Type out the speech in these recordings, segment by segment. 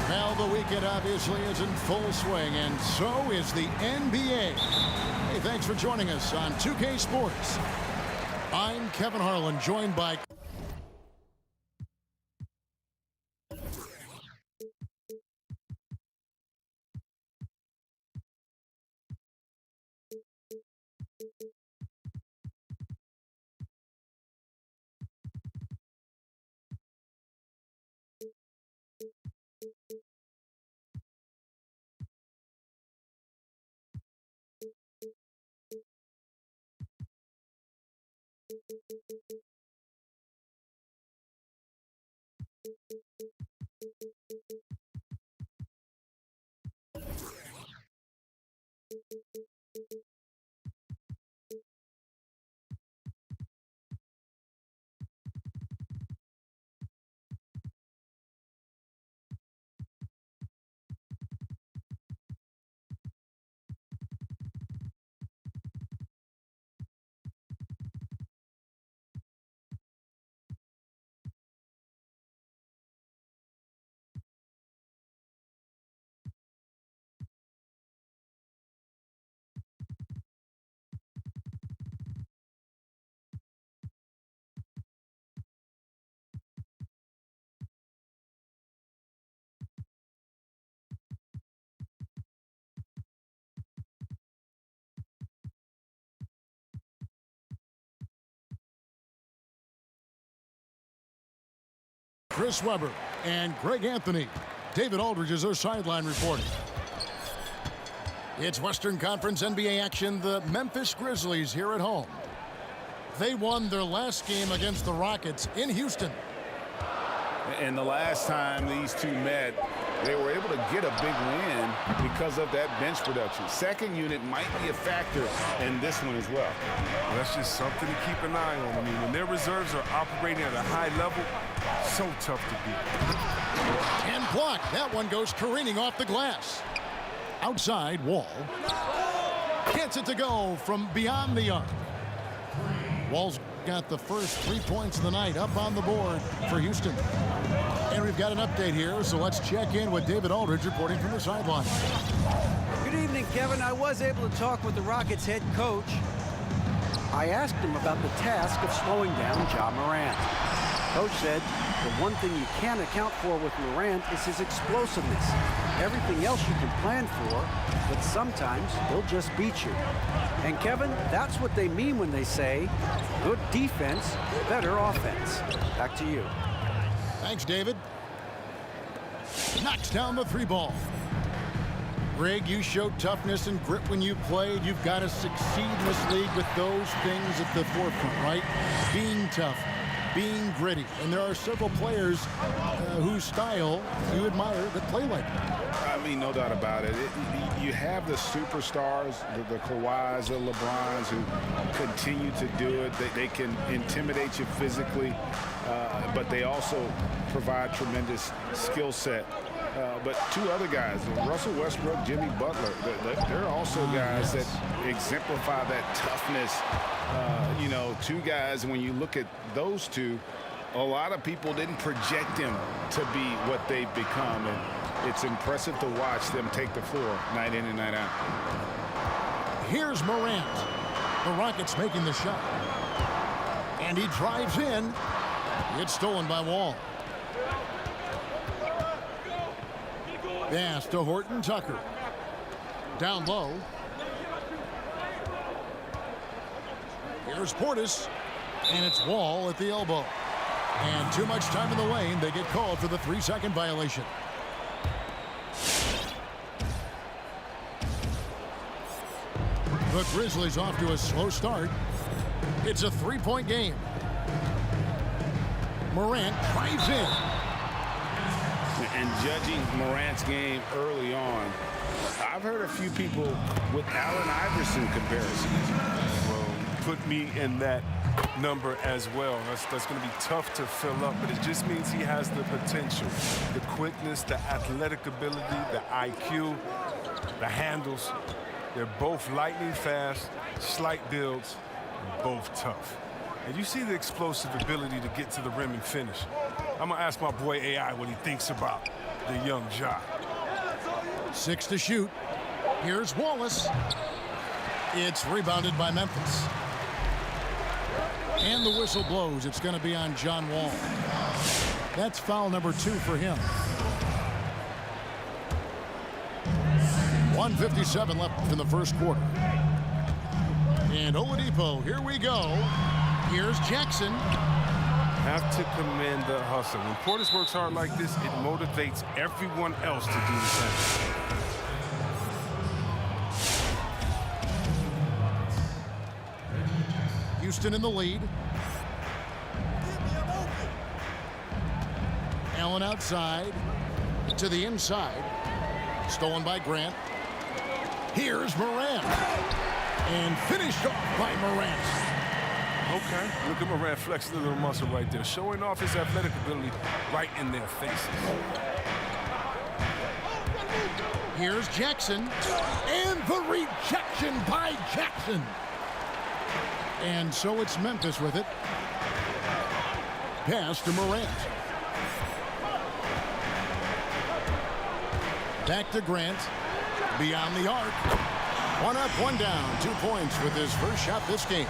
Well, the weekend obviously is in full swing, and so is the NBA. Hey, thanks for joining us on 2K Sports. I'm Kevin Harlan, joined by... Chris Webber and Greg Anthony. David Aldridge is our sideline reporter. It's Western Conference NBA action. The Memphis Grizzlies here at home. They won their last game against the Rockets in Houston. And the last time these two met, they were able to get a big win because of that bench production. Second unit might be a factor in this one as well. That's just something to keep an eye on. I mean, when their reserves are operating at a high level, so tough to beat. And blocked. That one goes careening off the glass. Outside, Wall. Gets it to go from beyond the arc. Wall's got the first 3 points of the night up on the board for Houston. And we've got an update here, so let's check in with David Aldridge reporting from the sideline. Good evening, Kevin. I was able to talk with the Rockets head coach. I asked him about the task of slowing down Ja Morant. Coach said the one thing you can't account for with Morant is his explosiveness. Everything else you can plan for, but sometimes he'll just beat you. And Kevin, that's what they mean when they say good defense, better offense. Back to you. Thanks, David. Knocks down the three ball. Greg, you showed toughness and grit when you played. You've got to succeed in this league with those things at the forefront, right? Being tough, being gritty. And there are several players whose style you admire that play like that. I mean, no doubt about it. You have the superstars, the Kawhis, the LeBrons, who continue to do it. They can intimidate you physically, but they also provide tremendous skill set. But two other guys, Russell Westbrook, Jimmy Butler, they're also guys that exemplify that toughness. You know, two guys, when you look at those two, a lot of people didn't project them to be what they've become. And it's impressive to watch them take the floor night in and night out. Here's Morant. The Rockets making the shot. And he drives in. It's stolen by Wall. Pass to Horton Tucker. Down low. Here's Portis. And it's Wall at the elbow. And too much time in the lane. They get called for the 3-second violation. The Grizzlies off to a slow start. It's a 3-point game. Morant drives in. And judging Morant's game early on, I've heard a few people with Allen Iverson comparisons. Well, put me in that number as well. That's going to be tough to fill up, but it just means he has the potential, the quickness, the athletic ability, the IQ, the handles. They're both lightning fast, slight builds, and both tough. And you see the explosive ability to get to the rim and finish. I'm going to ask my boy AI what he thinks about the young Ja. 6 to shoot. Here's Wallace. It's rebounded by Memphis. And the whistle blows. It's going to be on John Wall. That's foul number 2 for him. 1:57 left in the first quarter. And Oladipo, here we go. Here's Jackson. Have to commend the hustle. When Portis works hard like this, it motivates everyone else to do the same. Houston in the lead. Allen outside to the inside. Stolen by Grant. Here's Morant. And finished off by Morant. Okay, look at Morant flexing a little muscle right there, showing off his athletic ability right in their faces. Here's Jackson. And the rejection by Jackson. And so it's Memphis with it. Pass to Morant. Back to Grant. Beyond the arc. 1 up, 1 down. 2 points with his first shot this game.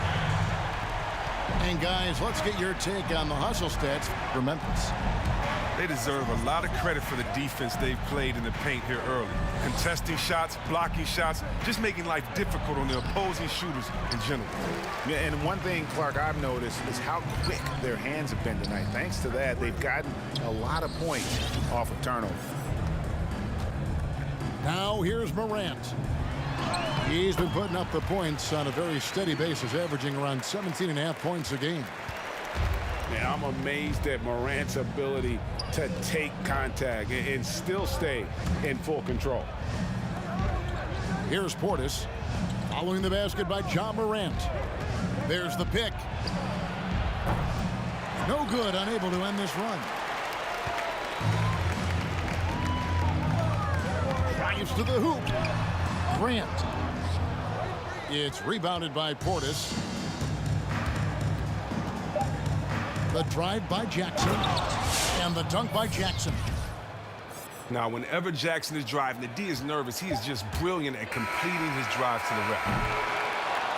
And guys, let's get your take on the hustle stats for Memphis. They deserve a lot of credit for the defense they've played in the paint here early. Contesting shots, blocking shots, just making life difficult on the opposing shooters in general. Yeah, and one thing, Clark, I've noticed is how quick their hands have been tonight. Thanks to that, they've gotten a lot of points off of turnover. Now here's Morant. He's been putting up the points on a very steady basis, averaging around 17.5 points a game. Man, I'm amazed at Morant's ability to take contact and still stay in full control. Here's Portis. Following the basket by Ja Morant. There's the pick. No good, unable to end this run. Drives to the hoop. Grant. It's rebounded by Portis. The drive by Jackson. And the dunk by Jackson. Now, whenever Jackson is driving, the D is nervous. He is just brilliant at completing his drive to the rim.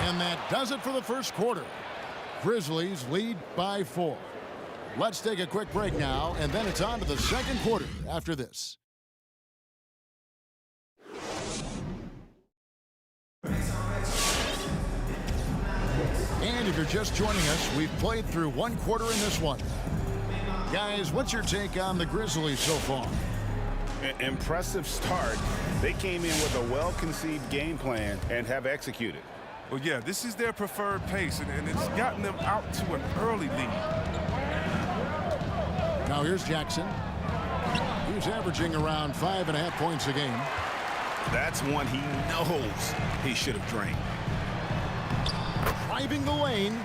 And that does it for the first quarter. Grizzlies lead by 4. Let's take a quick break now, and then it's on to the second quarter after this. And if you're just joining us, we've played through 1 quarter in this one. Guys, what's your take on the Grizzlies so far? Impressive start. They came in with a well-conceived game plan and have executed. Well, yeah, this is their preferred pace, and it's gotten them out to an early lead. Now here's Jackson. He's averaging around 5.5 points a game. That's one he knows he should have drained. Driving the lane.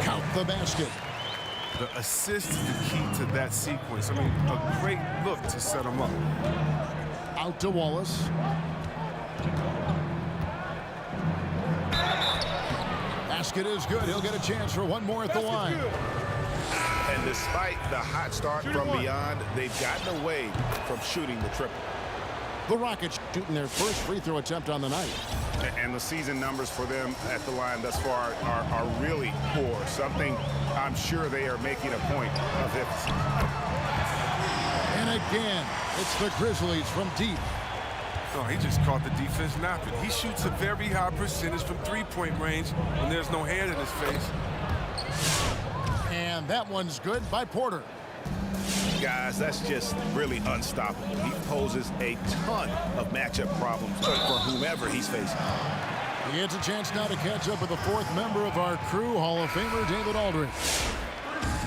Count the basket. The assist is the key to that sequence. I mean, a great look to set him up. Out to Wallace. Basket is good. He'll get a chance for one more at the line. And despite the hot start from beyond, they've gotten away from shooting the triple. The Rockets shooting their first free throw attempt on the night. And the season numbers for them at the line thus far are really poor. Something I'm sure they are making a point of emphasis. And again, it's the Grizzlies from deep. Oh, he just caught the defense napping. He shoots a very high percentage from three-point range when there's no hand in his face. And that one's good by Porter. Guys, that's just really unstoppable. He poses a ton of matchup problems for whomever he's facing. He gets a chance now to catch up with the fourth member of our crew, Hall of Famer David Aldridge.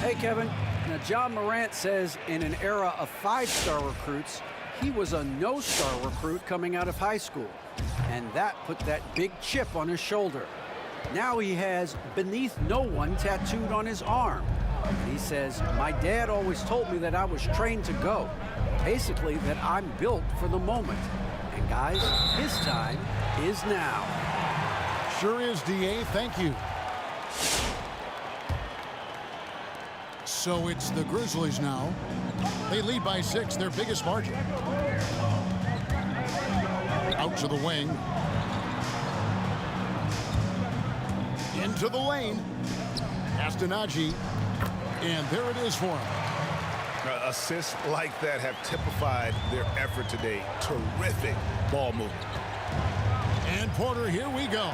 Hey, Kevin. Now, John Morant says in an era of five-star recruits, he was a no-star recruit coming out of high school. And that put that big chip on his shoulder. Now he has "beneath no one" tattooed on his arm. And he says, "My dad always told me that I was trained to go. Basically, that I'm built for the moment." And guys, his time is now. Sure is, DA. Thank you. So it's the Grizzlies now. They lead by 6, their biggest margin. Out to the wing. Into the lane. Astanaji. And there it is for him. Assists like that have typified their effort today. Terrific ball movement. And Porter, here we go.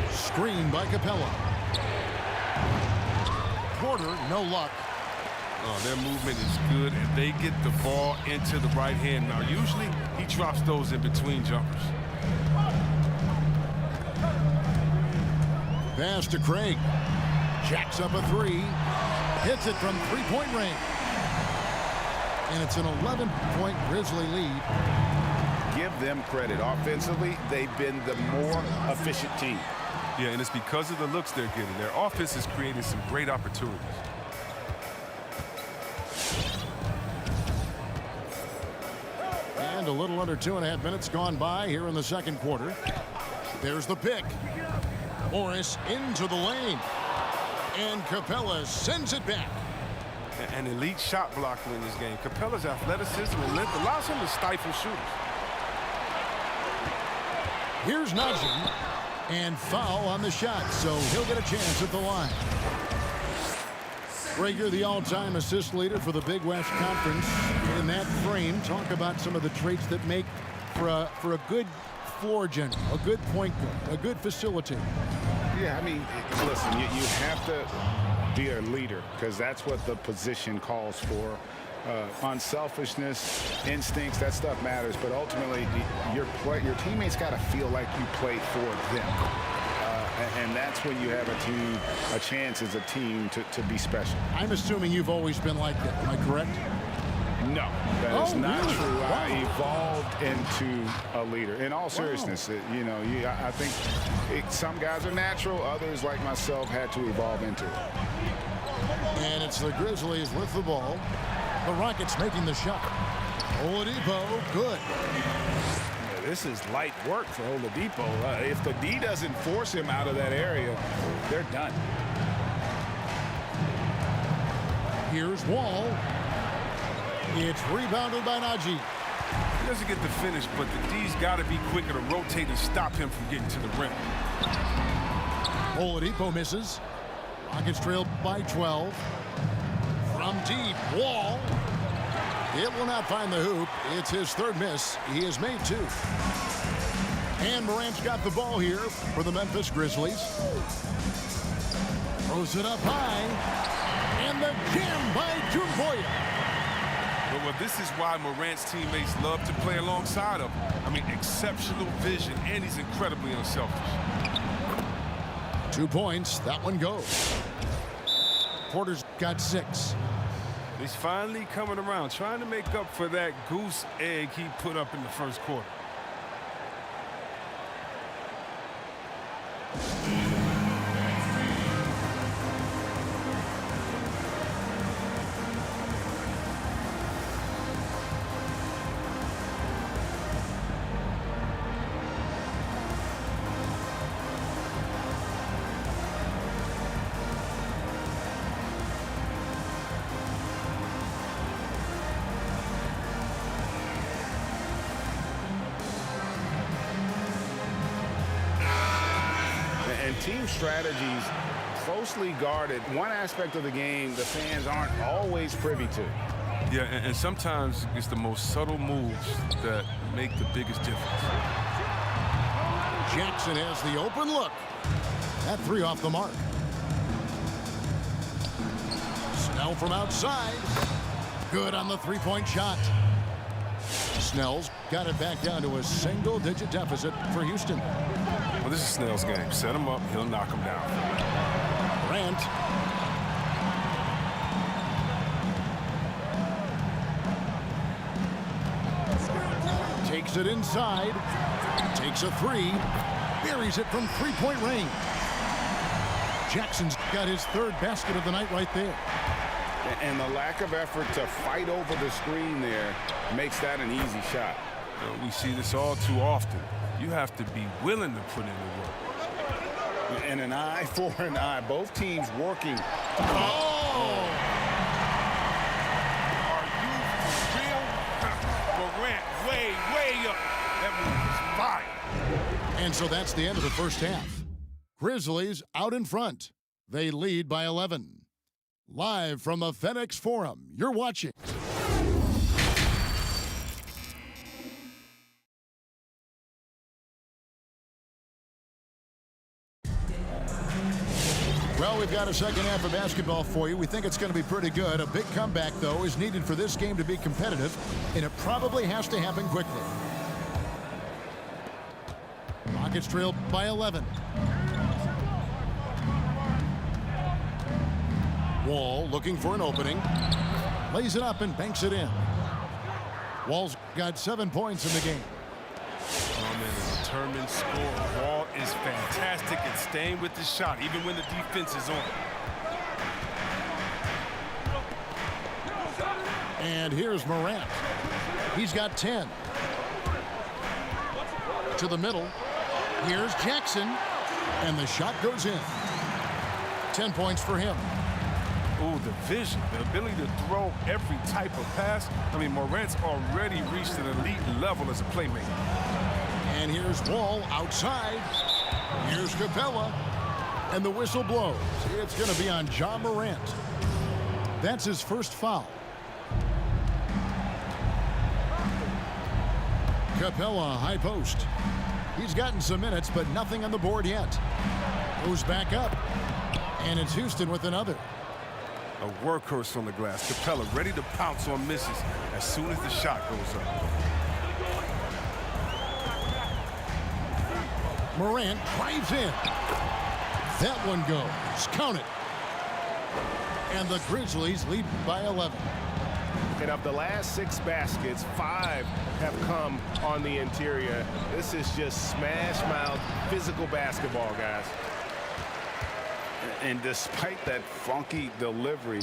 Screen by Capella. Porter, no luck. Oh, their movement is good, and they get the ball into the right hand. Now, usually he drops those in between jumpers. Pass to Craig. Jacks up a 3. Hits it from three-point range. And it's an 11-point Grizzly lead. Give them credit. Offensively, they've been the more efficient team. Yeah, and it's because of the looks they're getting. Their offense is creating some great opportunities. And a little under 2.5 minutes gone by here in the second quarter. There's the pick. Morris into the lane. And Capella sends it back. An elite shot blocker in this game. Capella's athleticism and length allows him to stifle shooters. Here's Najee. And foul on the shot, so he'll get a chance at the line. Rager, the all-time assist leader for the Big West Conference. In that frame, talk about some of the traits that make for a good floor general, a good point guard, a good facilitator. Yeah, I mean, listen, you have to be a leader because that's what the position calls for. Unselfishness, instincts, that stuff matters. But ultimately, your teammates got to feel like you play for them. And that's when you have a chance as a team to be special. I'm assuming you've always been like that. Am I correct? No, that is not really? true. Wow. I evolved into a leader. In all seriousness, I think some guys are natural. Others, like myself, had to evolve into it. And it's the Grizzlies with the ball. The Rockets making the shot. Oladipo, good. Yeah, this is light work for Oladipo. If the D doesn't force him out of that area, they're done. Here's Wall. It's rebounded by Najee. He doesn't get the finish, but the D's got to be quicker to rotate and stop him from getting to the rim. Oladipo misses. Rockets trail by 12. From deep, Wall. It will not find the hoop. It's his third miss. He has made 2. And Morant's got the ball here for the Memphis Grizzlies. Throws it up high. And the jam by Jumboya. Well, this is why Morant's teammates love to play alongside him. I mean, exceptional vision, and he's incredibly unselfish. 2 points. That one goes. Porter's got 6. He's finally coming around, trying to make up for that goose egg he put up in the first quarter. And team strategies closely guarded. One aspect of the game the fans aren't always privy to. Yeah, and sometimes it's the most subtle moves that make the biggest difference. Jackson has the open look. That 3 off the mark. Snell from outside. Good on the 3-point shot. Snell's got it back down to a single-digit deficit for Houston. Well, this is Snell's game. Set him up, he'll knock him down. Grant. Fakes it inside. Takes a three. Buries it from three-point range. Jackson's got his third basket of the night right there. And the lack of effort to fight over the screen there makes that an easy shot. We see this all too often. You have to be willing to put in the work. And an eye for an eye. Both teams working. Oh! Are you for real? Morant way up. That move was fire. And so that's the end of the first half. Grizzlies out in front. They lead by 11. Live from the FedEx Forum, you're watching. Well, we've got a second half of basketball for you. We think it's going to be pretty good. A big comeback, though, is needed for this game to be competitive, and it probably has to happen quickly. Rockets trail by 11. Wall looking for an opening. Lays it up and banks it in. Wall's got 7 points in the game. A determined scorer. Wall is fantastic at staying with the shot, even when the defense is on. And here's Morant. He's got 10. To the middle. Here's Jackson. And the shot goes in. 10 points for him. Ooh, the vision, the ability to throw every type of pass. I mean, Morant's already reached an elite level as a playmaker. And here's Wall outside. Here's Capella. And the whistle blows. It's going to be on Ja Morant. That's his first foul. Capella, high post. He's gotten some minutes, but nothing on the board yet. Goes back up. And it's Houston with another. A workhorse on the glass. Capella ready to pounce on misses as soon as the shot goes up. Morant drives in. That one goes. Count it. And the Grizzlies lead by 11. And of the last 6 baskets, 5 have come on the interior. This is just smash mouth physical basketball, guys. And despite that funky delivery,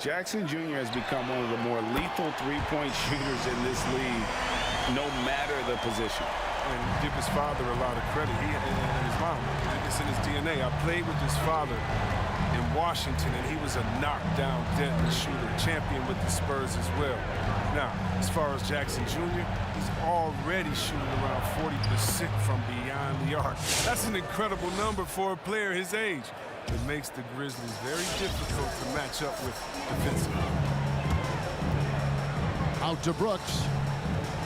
Jackson Jr. has become one of the more lethal three-point shooters in this league, no matter the position. And give his father a lot of credit. He and his mom. It's in his DNA. I played with his father in Washington, and he was a knockdown, deadly shooter, champion with the Spurs as well. Now, as far as Jackson Jr., he's already shooting around 40% from beyond the arc. That's an incredible number for a player his age. It makes the Grizzlies very difficult to match up with defensively. Out to Brooks.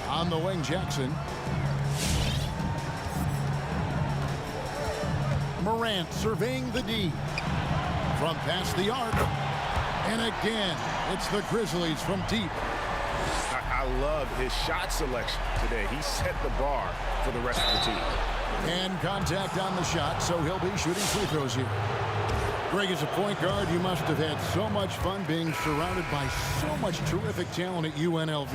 On the wing, Jackson. Morant surveying the D. From past the arc. And again, it's the Grizzlies from deep. I love his shot selection today. He set the bar for the rest of the team. And contact on the shot, so he'll be shooting free throws here. Greg, as a point guard, you must have had so much fun being surrounded by so much terrific talent at UNLV.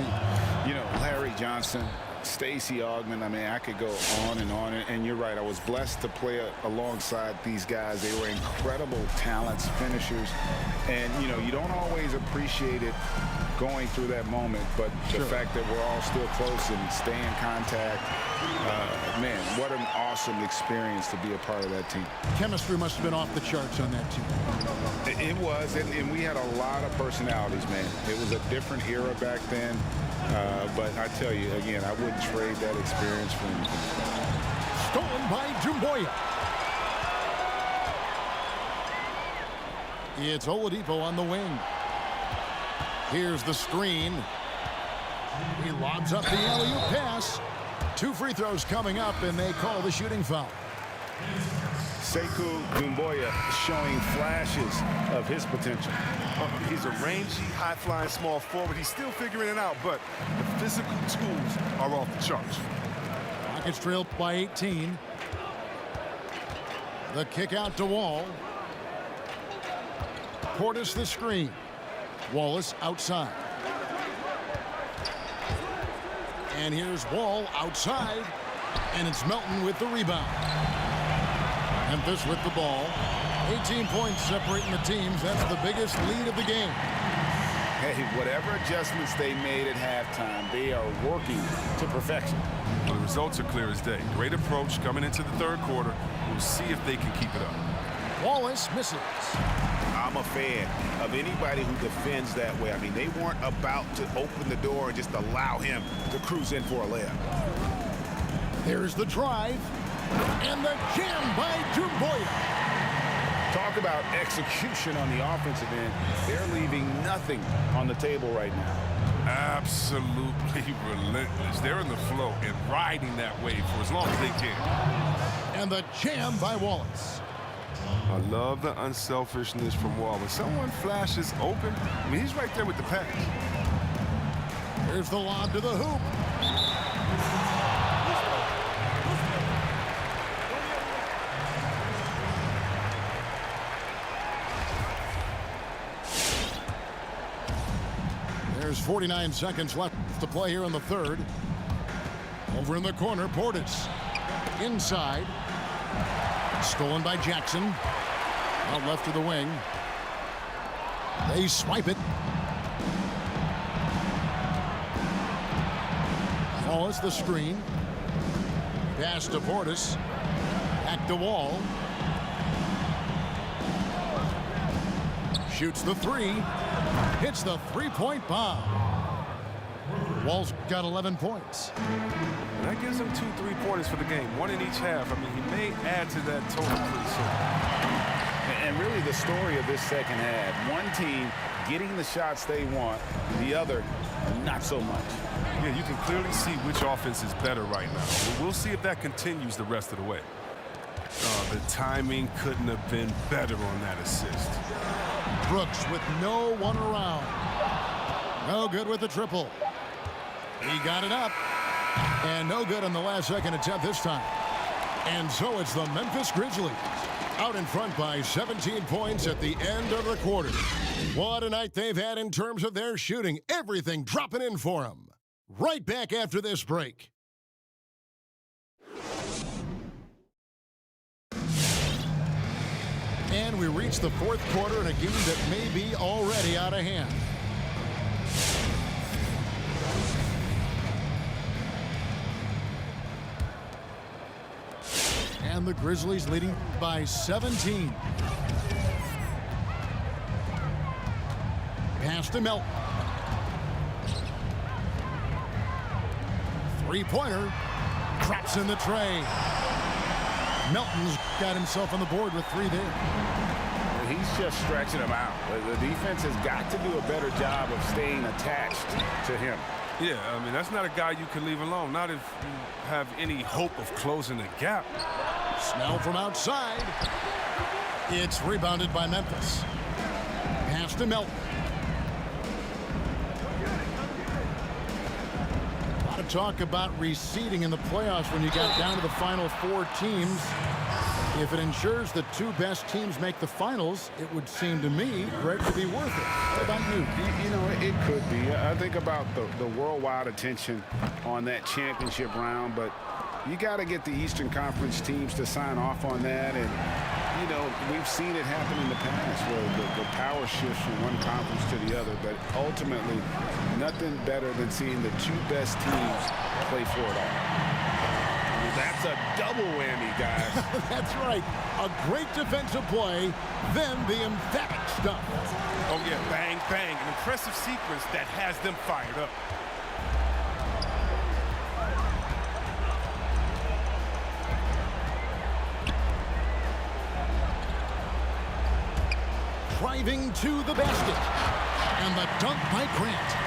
You know, Larry Johnson, Stacey Augmon, I mean, I could go on. And you're right, I was blessed to play alongside these guys. They were incredible talents, finishers. And, you know, you don't always appreciate it going through that moment, but the fact that we're all still close and stay in contact, man, what an awesome experience to be a part of that team. Chemistry must have been off the charts on that team. It was, and we had a lot of personalities, man. It was a different era back then, but I tell you, again, I wouldn't trade that experience for anything. Stolen by Doumbouya. It's Oladipo on the wing. Here's the screen. He lobs up the alley-oop pass. 2 free throws coming up, and they call the shooting foul. Sekou Doumbouya showing flashes of his potential. He's a rangy, high-flying small forward. He's still figuring it out, but the physical tools are off the charts. Rockets trail by 18. The kick out to Wall. Portis the screen. Wallace outside. And here's Wall outside. And it's Melton with the rebound. Memphis with the ball. 18 points separating the teams. That's the biggest lead of the game. Hey, whatever adjustments they made at halftime, they are working to perfection. Well, the results are clear as day. Great approach coming into the third quarter. We'll see if they can keep it up. Wallace misses. I'm a fan of anybody who defends that way. I mean, they weren't about to open the door and just allow him to cruise in for a layup. There's the drive. And the jam by Dumboya. Talk about execution on the offensive end. They're leaving nothing on the table right now. Absolutely relentless. They're in the flow and riding that wave for as long as they can. And the jam by Wallace. I love the unselfishness from Wall. When someone flashes open, I mean, he's right there with the pass. Here's the lob to the hoop. There's 49 seconds left to play here in the third. Over in the corner, Portis. Inside. Stolen by Jackson. Out left to the wing. They swipe it. Wallace the screen. Pass to Portis. Back to Wall. Shoots the three. Hits the three-point bomb. Wall's got 11 points. And that gives him 2 3-pointers for the game, one in each half. I mean, he may add to that total pretty soon. And really the story of this second half, one team getting the shots they want, the other not so much. Yeah, you can clearly see which offense is better right now. We'll see if that continues the rest of the way. The timing couldn't have been better on that assist. Brooks with no one around. No good with the triple. He got it up. And no good on the last second attempt this time. And so it's the Memphis Grizzlies out in front by 17 points at the end of the quarter. What a night they've had in terms of their shooting. Everything dropping in for them. Right back after this break. And we reach the fourth quarter in a game that may be already out of hand. And the Grizzlies leading by 17. Pass to Melton. Three-pointer. Drops in the tray. Melton's got himself on the board with 3 there. He's just stretching them out. The defense has got to do a better job of staying attached to him. Yeah, I mean, that's not a guy you can leave alone, not if you have any hope of closing the gap. Snell from outside. It's rebounded by Memphis. Pass to Melton. A lot of talk about reseeding in the playoffs when you got down to the final 4 teams. If it ensures the 2 best teams make the finals, it would seem to me, Greg, to be worth it. What about you? You know, it could be. I think about the worldwide attention on that championship round, but you got to get the Eastern Conference teams to sign off on that. And, you know, we've seen it happen in the past where the power shifts from one conference to the other. But ultimately, nothing better than seeing the 2 best teams play for it all. That's a double whammy, guys. That's right. A great defensive play, then the emphatic stuff. Oh, yeah, bang, bang. An impressive sequence that has them fired up. Driving to the basket. And the dunk by Grant.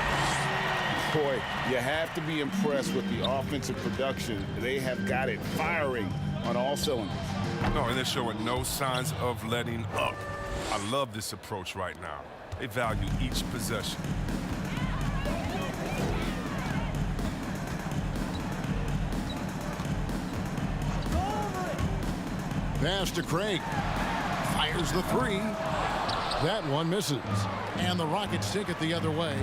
Boy, you have to be impressed with the offensive production. They have got it firing on all cylinders. No, and they're showing no signs of letting up. I love this approach right now. They value each possession. Pass to Craig. Fires the 3. That one misses. And the Rockets take it the other way.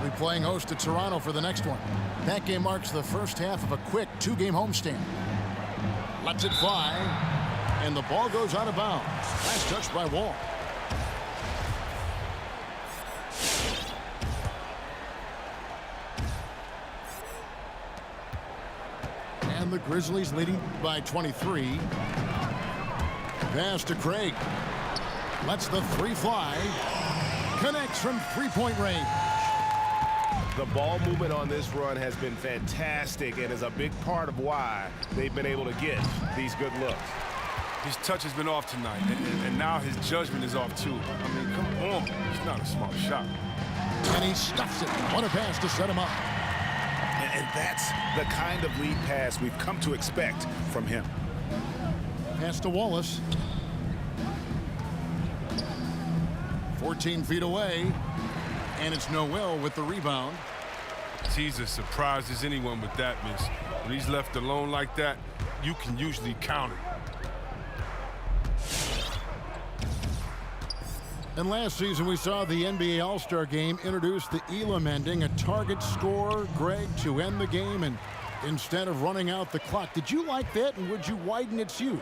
They'll be playing host to Toronto for the next one. That game marks the first half of a quick two-game homestand. Lets it fly, and the ball goes out of bounds. Last touch by Wall. And the Grizzlies leading by 23. Pass to Craig. Lets the three fly. Connects from three-point range. The ball movement on this run has been fantastic and is a big part of why they've been able to get these good looks. His touch has been off tonight, and now his judgment is off too. I mean, come on. It's not a smart shot. And he stuffs it. What a pass to set him up. And that's the kind of lead pass we've come to expect from him. Pass to Wallace. 14 feet away. And it's Noel with the rebound. He's as surprised as anyone with that miss. When he's left alone like that, you can usually count it. And last season, we saw the NBA All-Star Game introduce the Elam ending, a target score, Greg, to end the game, and instead of running out the clock. Did you like that, and would you widen its use?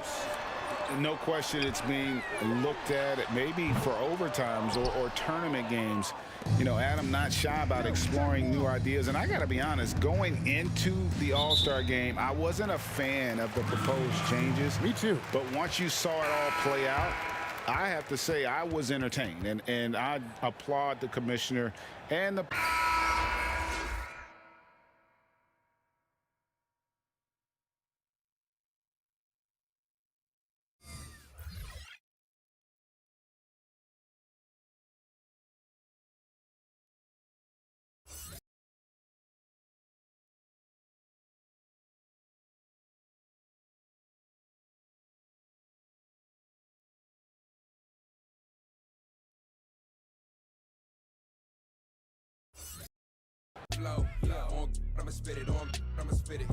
No question it's being looked at maybe for overtimes or tournament games. You know, Adam not shy about exploring new ideas. And I got to be honest, going into the All-Star game, I wasn't a fan of the proposed changes. Me too. But once you saw it all play out, I have to say I was entertained. And I applaud the commissioner and the... Flow, I'ma spit it on, I'ma spit it.